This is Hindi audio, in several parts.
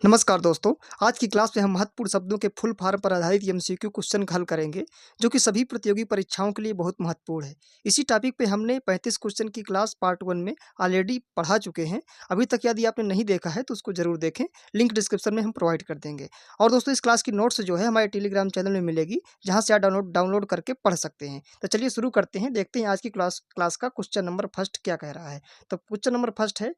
नमस्कार दोस्तों, आज की क्लास में हम महत्वपूर्ण शब्दों के फुल फॉर्म पर आधारित एमसीक्यू क्वेश्चन हल करेंगे, जो कि सभी प्रतियोगी परीक्षाओं के लिए बहुत महत्वपूर्ण है। इसी टॉपिक पे हमने 35 क्वेश्चन की क्लास पार्ट 1 में ऑलरेडी पढ़ा चुके हैं। अभी तक यदि आपने नहीं देखा है तो उसको ज़रूर देखें, लिंक डिस्क्रिप्शन में हम प्रोवाइड कर देंगे। और दोस्तों इस क्लास की नोट्स जो है हमारे टेलीग्राम चैनल में मिलेगी, जहाँ से आप डाउनलोड करके पढ़ सकते हैं। तो चलिए शुरू करते हैं, देखते हैं आज की क्लास का क्वेश्चन नंबर फर्स्ट क्या कह रहा है। तो क्वेश्चन नंबर फर्स्ट है,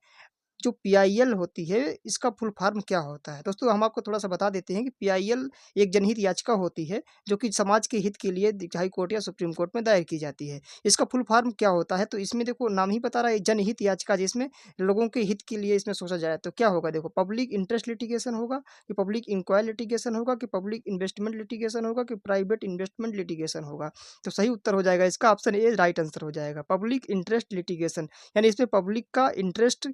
जो पीआईएल होती है, इसका फुल फॉर्म क्या होता है? दोस्तों हम आपको थोड़ा-सा बता देते हैं कि पीआईएल एक जनहित याचिका होती है, जो कि समाज के हित के लिए हाई कोर्ट या सुप्रीम कोर्ट में दायर की जाती है। इसका फुल फॉर्म क्या होता है? तो इसमें देखो नाम ही बता रहा है जनहित याचिका, जिसमें लोगों के हित के लिए इसमें सोचा जाए तो क्या होगा? देखो, पब्लिक इंटरेस्ट लिटिगेशन होगा, कि पब्लिक इंक्वायरी लिटिगेशन होगा, कि पब्लिक इन्वेस्टमेंट लिटिगेशन होगा, कि प्राइवेट इन्वेस्टमेंट लिटिगेशन होगा। तो सही उत्तर हो जाएगा इसका ऑप्शन ए राइट आंसर हो जाएगा, पब्लिक इंटरेस्ट लिटिगेशन। यानी इसमें पब्लिक का इंटरेस्ट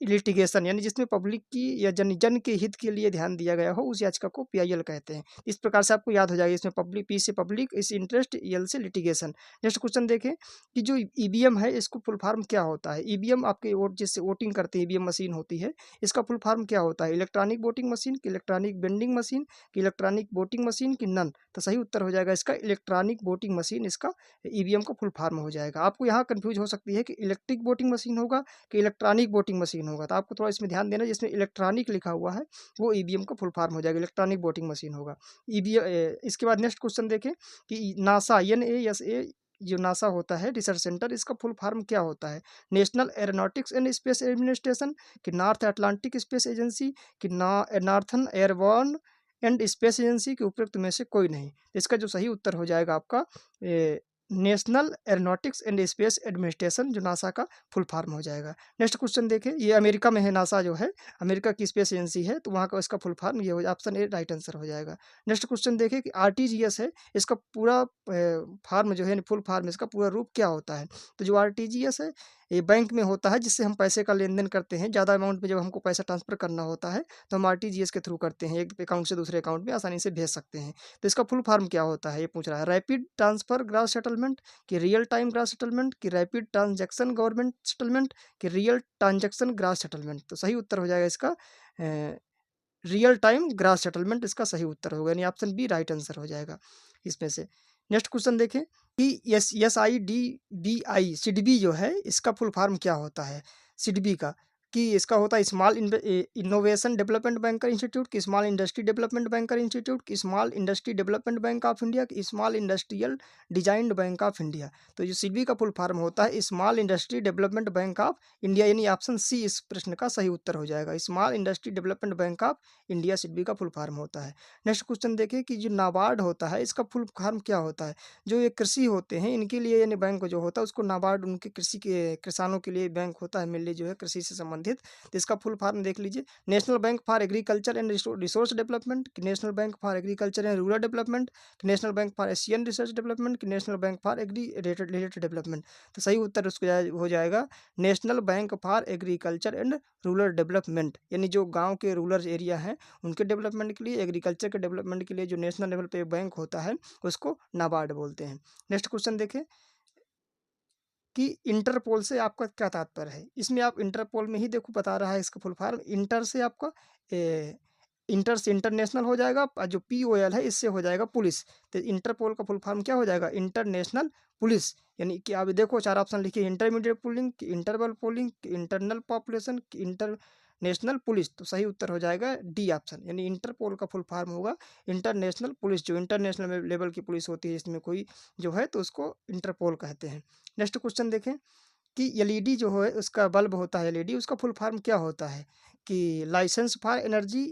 लिटिगेशन, यानी जिसमें पब्लिक की या जन के हित के लिए ध्यान दिया गया हो, उस याचिका को पीआईएल कहते हैं। इस प्रकार से आपको याद हो जाएगा, इसमें पब्लिक, पी से पब्लिक, इस इंटरेस्ट, एल से लिटिगेशन। नेक्स्ट क्वेश्चन देखें कि जो ईवीएम है, इसको फुल फॉर्म क्या होता है? ईवीएम आपके वोट जिससे वोटिंग करते हैं, ईवीएम मशीन होती है, इसका फुल फॉर्म क्या होता है? इलेक्ट्रॉनिक वोटिंग मशीन, कि इलेक्ट्रॉनिक वेंडिंग मशीन, कि इलेक्ट्रॉनिक वोटिंग मशीन, कि नन? तो सही उत्तर हो जाएगा इसका इलेक्ट्रॉनिक वोटिंग मशीन, इसका ईवीएम का फुल फॉर्म हो जाएगा। आपको यहाँ कंफ्यूज हो सकती है कि इलेक्ट्रिक वोटिंग मशीन होगा कि इलेक्ट्रॉनिक वोटिंग मशीन होगा, तो आपको थोड़ा इसमें ध्यान देना, जिसमें इलेक्ट्रॉनिक लिखा हुआ है वो ईवीएम का फुल फॉर्म हो जाएगा, इलेक्ट्रॉनिक वोटिंग मशीन होगा। इसके बाद नेक्स्ट क्वेश्चन देखें कि नासा, एनएएसए, जो नासा होता है रिसर्च सेंटर, इसका फुल फॉर्म क्या होता है? National aeronautics and space administration, कि नॉर्थ अटलांटिक स्पेस एजेंसी, कि northern airborne and space agency, के उपयुक्त में से कोई नहीं। तो इसका जो सही उत्तर हो जाएगा आपका national aeronautics and space administration, जो नासा का फुल फॉर्म हो जाएगा। नेक्स्ट क्वेश्चन देखें, ये अमेरिका में है, नासा जो है अमेरिका की स्पेस एजेंसी है, तो वहाँ का इसका फुल फॉर्म ये हो, ऑप्शन ए राइट आंसर हो जाएगा। नेक्स्ट क्वेश्चन देखें कि आरटीजीएस है, इसका पूरा फॉर्म जो है, फुल फॉर्म, इसका पूरा रूप क्या होता है? तो जो आरटीजीएस है, ये बैंक में होता है, जिससे हम पैसे का लेन देन करते हैं। ज़्यादा अमाउंट में जब हमको पैसा ट्रांसफर करना होता है, तो हम आरटीजीएस के थ्रू करते हैं, एक अकाउंट से दूसरे अकाउंट में आसानी से भेज सकते हैं। तो इसका फुल फॉर्म क्या होता है, ये पूछ रहा है। रैपिड ट्रांसफर ग्रॉस सेटलमेंट, कि रियल टाइम ग्रॉस सेटलमेंट, कि रैपिड ट्रांजैक्शन गवर्नमेंट सेटलमेंट, कि रियल ट्रांजैक्शन ग्रॉस सेटलमेंट? तो सही उत्तर हो जाएगा इसका रियल टाइम ग्रॉस सेटलमेंट, इसका सही उत्तर होगा, यानी ऑप्शन बी राइट आंसर हो जाएगा इसमें से। नेक्स्ट क्वेश्चन देखें कि S I D B I, SIDBI जो है, इसका फुल फॉर्म क्या होता है? सिडबी का, कि इसका होता है small innovation development banker institute, कि small industry development banker institute, कि small industry development bank of India, कि small industrial designed bank of India? तो जो सिडबी का फुल फॉर्म होता है small industry development bank of India, यानी ऑप्शन सी इस प्रश्न का सही उत्तर हो जाएगा। Small industry development bank of India SIDBI का फुल फॉर्म होता है। नेक्स्ट क्वेश्चन देखिए कि जो नाबार्ड होता है, इसका फुल फॉर्म क्या होता है? जो ये कृषि होते हैं, इनके लिए यानी बैंक जो होता है, उसको नाबार्ड, उनके कृषि के किसानों के लिए बैंक होता है, मेनली जो है कृषि से संबंधित। तो इसका फुल फॉर्म देख लीजिए, national bank for agriculture and resource development, कि national bank for agriculture and rural development, कि national bank for Asian research development, कि national bank for agri related development? तो सही उत्तर उसको हो जाएगा national bank for agriculture and rural development, यानी जो गांव के रूरल एरिया हैं उनके डेवलपमेंट के लिए, एग्रीकल्चर के डेवलपमेंट के लिए जो नेशनल लेवल पे बैंक होता है, उसको नाबार्ड बोलते हैं। नेक्स्ट क्वेश्चन देखें कि इंटरपोल से आपका क्या तात्पर्य है? इसमें आप इंटरपोल में ही देखो बता रहा है इसका फुल फॉर्म। इंटर से आपका इंटर से इंटरनेशनल हो जाएगा, और जो पीओएल है इससे हो जाएगा पुलिस। तो इंटरपोल का फुल फॉर्म क्या हो जाएगा? International police. यानी कि आप देखो चार ऑप्शन लिखिए, intermediate polling, interval polling, internal population, international police? तो सही उत्तर हो जाएगा डी ऑप्शन, यानी इंटरपोल का फुल फॉर्म होगा इंटरनेशनल पुलिस। जो इंटरनेशनल लेवल की पुलिस होती है, इसमें कोई जो है तो उसको इंटरपोल कहते हैं। नेक्स्ट क्वेश्चन देखें कि एलईडी जो है, उसका बल्ब होता है एलईडी, उसका फुल फॉर्म क्या होता है? कि लाइसेंस फॉर एनर्जी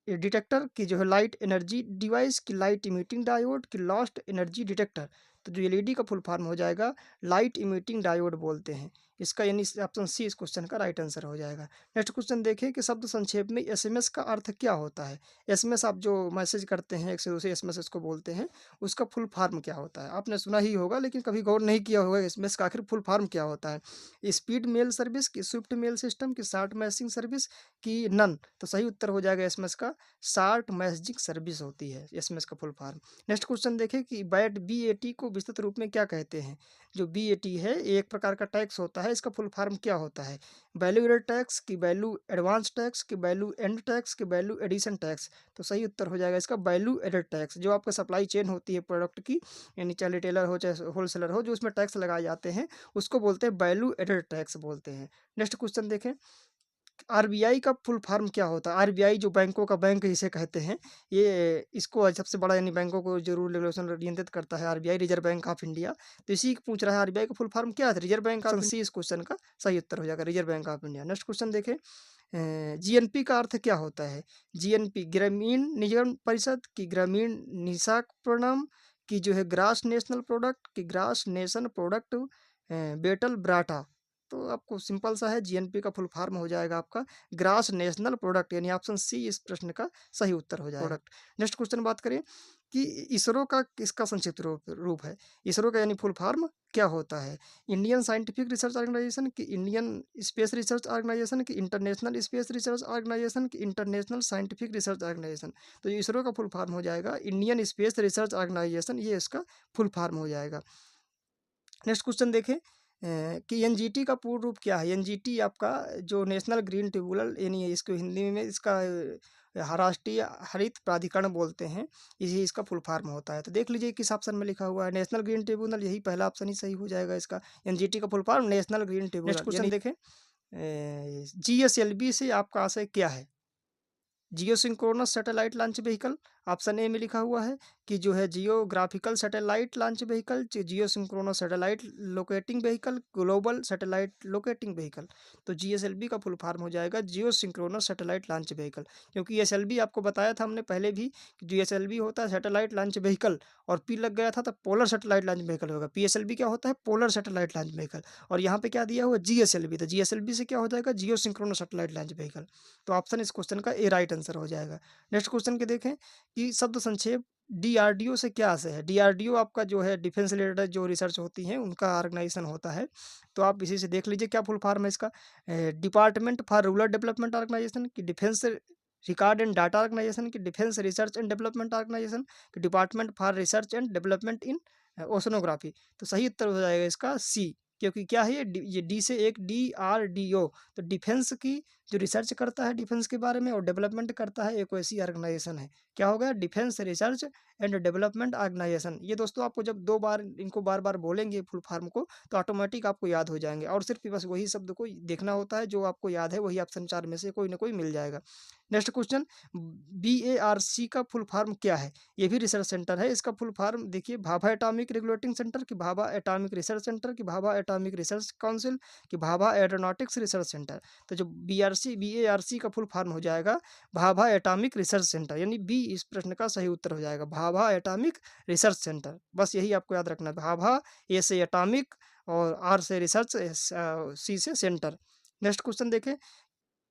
डिटेक्टर, की जो है लाइट एनर्जी डिवाइस, की लाइट इमिटिंग डायोड, की लॉस्ट एनर्जी डिटेक्टर? तो जो एलईडी का फुल फॉर्म हो जाएगा लाइट इमिटिंग डायोड बोलते हैं इसका, यानी ऑप्शन सी इस क्वेश्चन का राइट आंसर हो जाएगा। नेक्स्ट क्वेश्चन देखिए कि शब्द संक्षेप में एसएमएस का अर्थ क्या होता है? एसएमएस, आप जो मैसेज करते हैं एक से दूसरे, एसएमएस इसको बोलते हैं, उसका फुल फॉर्म क्या होता है? आपने सुना ही होगा, लेकिन कभी गौर नहीं किया होगा एसएमएस का आखिर फुल फॉर्म क्या होता है। स्पीड मेल सर्विस, की स्विफ्ट मेल सिस्टम, की शॉर्ट मैसेजिंग सर्विस, की नन? तो सही उत्तर हो जाएगा एसएमएस का शॉर्ट मैसेजिंग सर्विस होती है एसएमएस का फुल फॉर्म। नेक्स्ट क्वेश्चन देखें कि बैट बीएटी को विस्तृत रूप में क्या कहते हैं? जो बीएटी है, एक प्रकार का टैक्स होता है, है, इसका फुल फॉर्म क्या होता है? वैल्यू एडेड टैक्स, की वैल्यू एडवांस टैक्स, की वैल्यू एंड टैक्स, की वैल्यू एडिशन टैक्स। तो सही उत्तर हो जाएगा इसका वैल्यू एडेड टैक्स। जो आपका सप्लाई चेन होती है प्रोडक्ट की, यानी चाहे रिटेलर हो चाहे होलसेलर हो, जो उसमें टैक्स लगाए जाते हैं उसको बोलते हैं वैल्यू एडेड टैक्स बोलते हैं। नेक्स्ट क्वेश्चन देखें, आरबीआई का फुल फॉर्म क्या होता है? आरबीआई जो बैंकों का बैंक जिसे कहते हैं, ये इसको सबसे बड़ा यानी बैंकों को जो रूल रेगुलेशन नियंत्रित करता है RBI, reserve bank of India. तो इसी को पूछ रहा है आरबीआई का फुल फॉर्म क्या है? रिजर्व बैंक ऑफ सी इस क्वेश्चन का सही उत्तर हो जाएगा, reserve bank of India. Next question देखें, जीएनपी का अर्थ क्या होता है? जीएनपी ग्रामीण निगम परिषद, की ग्रामीण निशाक प्रणाम, की जो है ग्रास नेशनल प्रोडक्ट, की ग्रास नेशन प्रोडक्ट बेटल ब्राटा। तो आपको सिंपल सा है, जीएनपी का फुल फॉर्म हो जाएगा आपका ग्रास नेशनल प्रोडक्ट, यानी ऑप्शन सी इस प्रश्न का सही उत्तर हो जाएगा। प्रोडक्ट। नेक्स्ट क्वेश्चन बात करें कि इसरो का किसका संक्षिप्त रूप है? इसरो का यानी फुल फॉर्म क्या होता है? इंडियन साइंटिफिक रिसर्च ऑर्गेनाइजेशन, की इंडियन स्पेस रिसर्च ऑर्गेनाइजेशन, की इंटरनेशनल स्पेस रिसर्च ऑर्गेनाइजेशन, की इंटरनेशनल साइंटिफिक रिसर्च ऑर्गेनाइजेशन। तो इसरो का फुल फॉर्म हो जाएगा इंडियन स्पेस रिसर्च ऑर्गेनाइजेशन, ये इसका फुल फॉर्म हो जाएगा। नेक्स्ट क्वेश्चन देखें कि एनजीटी का पूर्ण रूप क्या है? एनजीटी आपका जो नेशनल ग्रीन ट्रिब्यूनल, यानी इसको हिंदी में इसका राष्ट्रीय हरित प्राधिकरण बोलते हैं, यही इसका फुल फॉर्म होता है। तो देख लीजिए किस ऑप्शन में लिखा हुआ है, नेशनल ग्रीन ट्रिब्यूनल, यही पहला ऑप्शन ही सही हो जाएगा इसका। एनजीटी का full form national green tribunal. Next question देखें, जीएसएलवी से आपका आशय क्या है? Geosynchronous satellite launch vehicle. Option A में लिखा हुआ है कि जो है geographical satellite launch vehicle, geosynchronous satellite locating vehicle, global satellite locating vehicle. तो जीएसएलवी का फुल फॉर्म हो जाएगा geosynchronous satellite launch vehicle, क्योंकि एसएलवी आपको बताया था हमने पहले भी कि जीएसएलवी होता है सैटेलाइट लॉन्च व्हीकल, और पी लग गया था तो पोलर सैटेलाइट लॉन्च व्हीकल होगा। पीएसएलवी क्या होता है? Polar satellite launch vehicle. और यहाँ पे क्या दिया हुआ? जीएसएलवी। तो जीएसएलवी से क्या हो जाएगा? Geosynchronous satellite launch vehicle. तो ऑप्शन इस क्वेश्चन का ए राइट आंसर हो जाएगा। नेक्स्ट क्वेश्चन के देखें कि शब्द संक्षेप डीआरडीओ से क्या आशय है? डीआरडीओ आपका जो है डिफेंस रिलेटेड जो रिसर्च होती है उनका ऑर्गेनाइजेशन होता है। तो आप इसी से देख लीजिए क्या फुल फॉर्म है इसका। Department for rural development organisation, की defence record and data organisation, की defence research and development organisation, की department for research and development in oceanography. तो सही उत्तर हो जाएगा इसका सी, क्योंकि क्या है ये डी से एक डीआरडीओ, तो डिफेंस की जो रिसर्च करता है डिफेंस के बारे में और डेवलपमेंट करता है, एक वैसी ऑर्गेनाइजेशन है। क्या हो गया? Defence research and development organisation. ये दोस्तों आपको जब दो बार इनको बार बार बोलेंगे फुल फॉर्म को तो ऑटोमेटिक आपको याद हो जाएंगे, और सिर्फ बस वही शब्द को देखना होता है, जो आपको याद है वही ऑप्शन 4 में से कोई ना कोई मिल जाएगा। नेक्स्ट क्वेश्चन, बीएआरसी का फुल फॉर्म क्या है? ये भी रिसर्च सेंटर है। इसका फुल फॉर्म देखिए, भाभा एटॉमिक रेगुलेटिंग सेंटर, की भाभा एटॉमिक रिसर्च सेंटर, की भाभा एटॉमिक रिसर्च काउंसिल, की भाभा एरोनॉटिक्स रिसर्च सेंटर। तो जो बीएआरसी का फुल फॉर्म हो जाएगा भाभा एटॉमिक रिसर्च सेंटर, यानी बी इस प्रश्न का सही उत्तर हो जाएगा, भाभा एटॉमिक रिसर्च सेंटर। बस यही आपको याद रखना है, भाभा ए से एटॉमिक और आर से रिसर्च, सी से सेंटर। नेक्स्ट क्वेश्चन देखें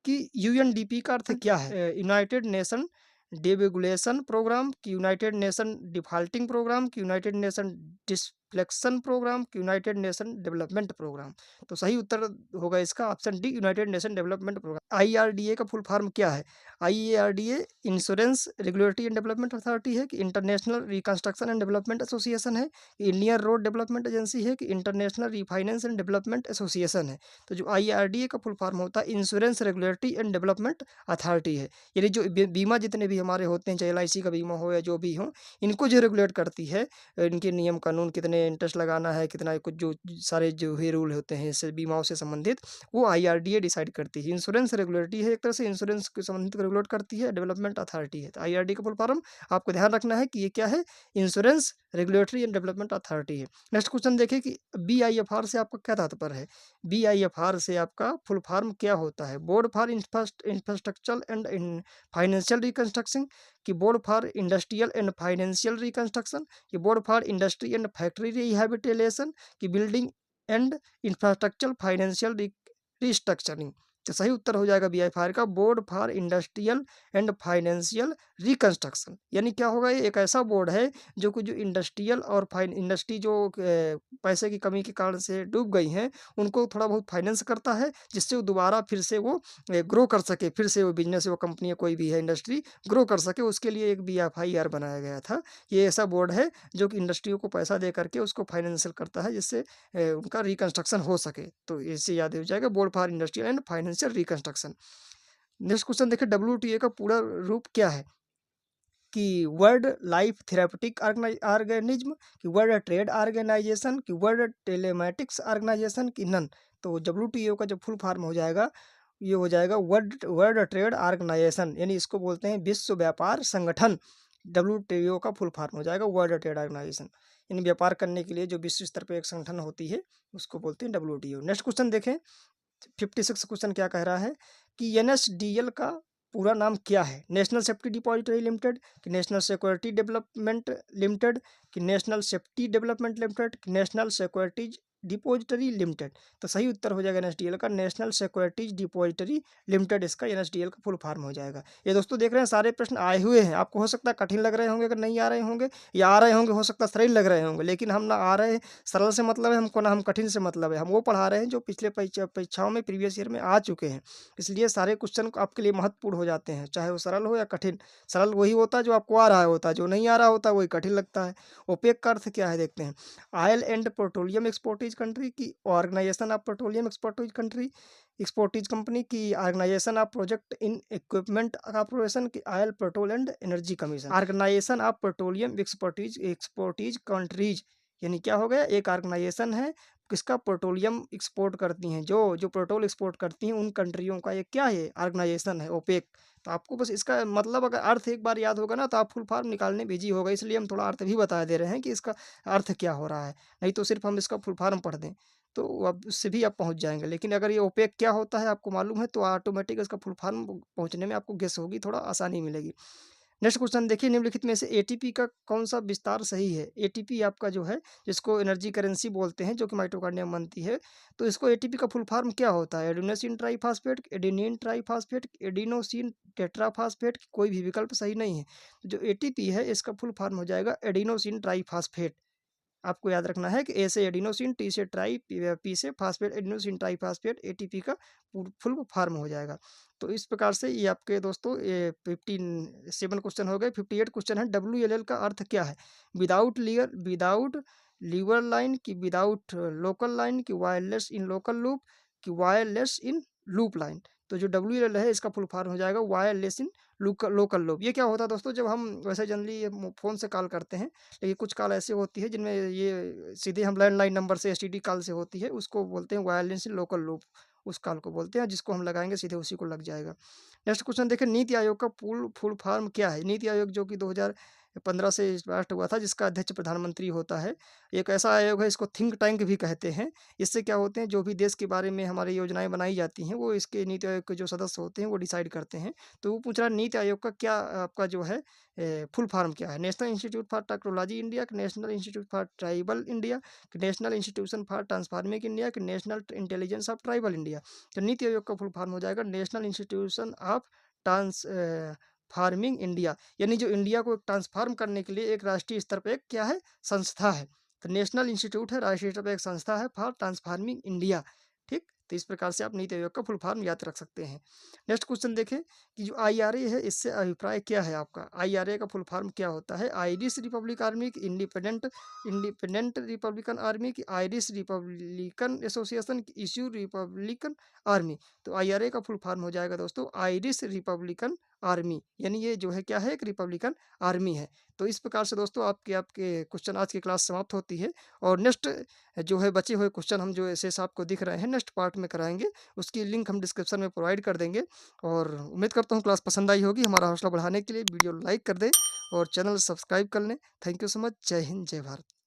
कि यूएनडीपी का अर्थ क्या है? यूनाइटेड नेशन डिरेगुलेशन प्रोग्राम, की यूनाइटेड नेशन डिफॉल्टिंग प्रोग्राम, की यूनाइटेड नेशन डिस्फ्लेक्शन प्रोग्राम, की यूनाइटेड नेशन डेवलपमेंट प्रोग्राम। तो सही उत्तर होगा इसका option D, united nation development programme. IRDA का फुल फॉर्म क्या है? IRDA insurance regulatory and development authority है, कि international reconstruction and development association है, कि इंडियन रोड डेवलपमेंट एजेंसी है, कि international refinance and development association है। तो जो आईआरडीए का फुल फॉर्म होता है insurance regulatory and development authority है, यानी जो बीमा जितने भी हमारे होते हैं, चाहे एलआईसी का बीमा हो या जो भी हो, इनको जो रेगुलेट करती है, इनके नियम कानून, कितने इंटरेस्ट लगाना है, कितना कुछ जो सारे जो ही रूल होते हैं इससे बीमाओं से संबंधित, वो आईआरडीए डिसाइड करती है। इंश्योरेंस रेगुलेटरी है, एक तरह से इंश्योरेंस के संबंधित रेगुलेट करती है, डेवलपमेंट अथॉरिटी है। तो आईआरडी का फुल फॉर्म आपको ध्यान रखना है कि ये क्या है, insurance regulatory and development authority है। नेक्स्ट क्वेश्चन देखिए कि बीआईएफआर से आपका क्या तात्पर्य है? बीआईएफआर से आपका फुल फॉर्म क्या होता है? Board for infrastructure and financial reconstruction, की board for industrial and financial reconstruction, की board for industry and factory rehabilitation, की building and infrastructure financial restructuring. तो सही उत्तर हो जाएगा BIFR का board for industrial and financial reconstruction. यानी क्या होगा, ये एक ऐसा बोर्ड है जो कि जो इंडस्ट्रियल और इंडस्ट्री जो पैसे की कमी के कारण से डूब गई हैं, उनको थोड़ा बहुत फाइनेंस करता है, जिससे वो दोबारा फिर से वो ग्रो कर सके, फिर से वो बिजनेस, वो कंपनी या कोई भी है इंडस्ट्री ग्रो कर सके, उसके लिए एक BIFR बनाया गया था। ये ऐसा बोर्ड है जो कि इंडस्ट्रियों को पैसा दे करके उसको फाइनेंशियल करता है, जिससे उनका रिकंस्ट्रक्शन हो सके। तो इससे याद हो जाएगा board for industrial and financial reconstruction. Next question देखिए, WTO का पूरा रूप क्या है? कि वर्ल्ड लाइफ थेरापेटिक ऑर्गेनिज्म, कि वर्ल्ड ट्रेड ऑर्गेनाइजेशन, कि वर्ल्ड टेलेमेटिक्स ऑर्गेनाइजेशन, कि नन। तो WTO का जो फुल फॉर्म हो जाएगा, ये हो जाएगा वर्ल्ड वर्ल्ड ट्रेड ऑर्गेनाइजेशन, यानी इसको बोलते हैं विश्व व्यापार संगठन। WTO का फुल फॉर्म हो जाएगा वर्ल्ड ट्रेड ऑर्गेनाइजेशन, यानी व्यापार करने के लिए जो विश्व स्तर पर एक संगठन होती है, उसको बोलते हैं WTO। नेक्स्ट क्वेश्चन देखें, 56 क्वेश्चन क्या कह रहा है कि NSDL का पूरा नाम क्या है? नेशनल सेफ्टी डिपॉजिटरी लिमिटेड, कि नेशनल सिक्योरिटी डेवलपमेंट लिमिटेड, कि नेशनल सेफ्टी डेवलपमेंट लिमिटेड, कि नेशनल सिक्योरिटीज डिपॉजिटरी लिमिटेड। तो सही उत्तर हो जाएगा NSDL का नेशनल सिक्योरिटीज डिपॉजिटरी लिमिटेड, इसका NSDL का फुल फॉर्म हो जाएगा। ये दोस्तों देख रहे हैं सारे प्रश्न आए हुए हैं, आपको हो सकता है कठिन लग रहे होंगे, अगर नहीं आ रहे होंगे, या आ रहे होंगे हो सकता है सरल लग रहे होंगे, लेकिन हम ना आ रहे हैं सरल से मतलब है हमको, ना हम कठिन से मतलब है, हम वो पढ़ा रहे हैं जो पिछले परीक्षाओं में प्रीवियस ईयर में आ चुके हैं। इसलिए सारे क्वेश्चन आपके लिए महत्वपूर्ण हो जाते हैं, चाहे वो सरल हो या कठिन। सरल वही होता है जो आपको आ रहा होता है, जो नहीं आ रहा होता वही कठिन लगता है। ओपेक का अर्थ क्या है देखते हैं। Oil and petroleum exporters country, की organisation of petroleum exporters country exporters company, की organisation of project in equipment corporation, की oil petrol and energy commission. Organisation of petroleum exporters exporters countries, यानी क्या हो गया, एक ऑर्गेनाइजेशन है किसका, पेट्रोलियम एक्सपोर्ट करती हैं, जो जो पेट्रोल एक्सपोर्ट करती हैं उन कंट्रियों का ये क्या है, ऑर्गेनाइजेशन है, ओपेक। तो आपको बस इसका मतलब अगर अर्थ एक बार याद होगा ना, तो आप फुल फॉर्म निकालने में इजी होगा, इसलिए हम थोड़ा अर्थ भी बता दे रहे हैं कि इसका अर्थ क्या हो रहा है, नहीं तो सिर्फ हम इसका फुल फॉर्म पढ़ दें तो अब उससे भी आप पहुंच जाएंगे। लेकिन अगर ये ओपेक क्या होता है आपको मालूम है, तो ऑटोमेटिक इसका फुल फॉर्म पहुंचने में आपको गेस होगी, थोड़ा आसानी मिलेगी। नेक्स्ट क्वेश्चन देखिए, निम्नलिखित में से ATP का कौन सा विस्तार सही है? ATP आपका जो है, जिसको एनर्जी करेंसी बोलते हैं, जो कि माइटोकॉन्ड्रिया बनती है, तो इसको ATP का फुल फॉर्म क्या होता है? Adenosine triphosphate, adenine triphosphate, adenosine tetraphosphate, कोई भी विकल्प सही नहीं है। जो ATP है इसका फुल फॉर्म हो जाएगा एडिनोसिन ट्राइफॉस्फेट। आपको याद रखना है कि ए से एडिनोसिन, टी से ट्राई, पी से फास्फेट, एडिनोसिन ट्राइफॉस्फेट ATP का फुल फॉर्म हो जाएगा। तो इस प्रकार से ये आपके दोस्तों ये 57 क्वेश्चन हो गए। 58 क्वेश्चन है, WLL का अर्थ क्या है? विदाउट लीवर लाइन, की विदाउट लोकल लाइन, की वायरलेस इन लोकल लूप, की वायरलेस इन लूप लाइन। तो जो WLL है इसका फुल फॉर्म हो जाएगा वायरलेस इन लोकल लूप। ये क्या होता है दोस्तों, जब हम वैसे जनरली फ़ोन से कॉल करते हैं, लेकिन कुछ कॉल ऐसी होती है जिनमें ये सीधे हम लैंडलाइन नंबर से STD कॉल से होती है, उसको बोलते हैं वायरलेस इन लोकल लूप, उस कॉल को बोलते हैं, जिसको हम लगाएंगे सीधे उसी को लग जाएगा। नेक्स्ट क्वेश्चन देखिए, नीति आयोग का फुल फॉर्म क्या है? नीति आयोग जो कि 2015 से स्टार्ट हुआ था, जिसका अध्यक्ष प्रधानमंत्री होता है। एक ऐसा आयोग है, इसको थिंक टैंक भी कहते हैं। इससे क्या होते हैं, जो भी देश के बारे में हमारी योजनाएं बनाई जाती हैं, वो इसके नीति आयोग के जो सदस्य होते हैं वो डिसाइड करते हैं। तो वो पूछ रहा है नीति आयोग का क्या आपका जो है फुल फॉर्म क्या है? National institute for technology India, national institute for tribal India, national institution for transforming India, national intelligence of tribal India. तो नीति आयोग का फुल फॉर्म हो जाएगा national institution of transforming India, यानी जो इंडिया को ट्रांसफार्म करने के लिए एक राष्ट्रीय स्तर पर एक क्या है, संस्था है। तो नेशनल इंस्टीट्यूट है, राष्ट्रीय स्तर पर एक संस्था है फॉर ट्रांसफार्मिंग इंडिया। ठीक, तो इस प्रकार से आप नीति आयोग का फुल फॉर्म याद रख सकते हैं। नेक्स्ट क्वेश्चन देखें कि जो IRA है, इससे अभिप्राय क्या है आपका? IRA का फुल फॉर्म क्या होता है? आयरिश रिपब्लिक आर्मी, की इंडिपेंडेंट रिपब्लिकन आर्मी, की आयरिश रिपब्लिकन एसोसिएशन, की इश्यू रिपब्लिकन आर्मी। तो IRA का फुल फॉर्म हो जाएगा दोस्तों आयरिश रिपब्लिकन आर्मी, यानी ये जो है क्या है, एक रिपब्लिकन आर्मी है। तो इस प्रकार से दोस्तों आपके आपके क्वेश्चन आज की क्लास समाप्त होती है। और नेक्स्ट जो है बचे हुए क्वेश्चन हम जो ऐसे आपको दिख रहे हैं नेक्स्ट पार्ट में कराएंगे, उसकी लिंक हम डिस्क्रिप्शन में प्रोवाइड कर देंगे। और उम्मीद करता हूँ क्लास पसंद आई होगी। हमारा हौसला बढ़ाने के लिए वीडियो लाइक कर दें और चैनल सब्सक्राइब कर लें। Thank you so much. जय हिंद, जय भारत।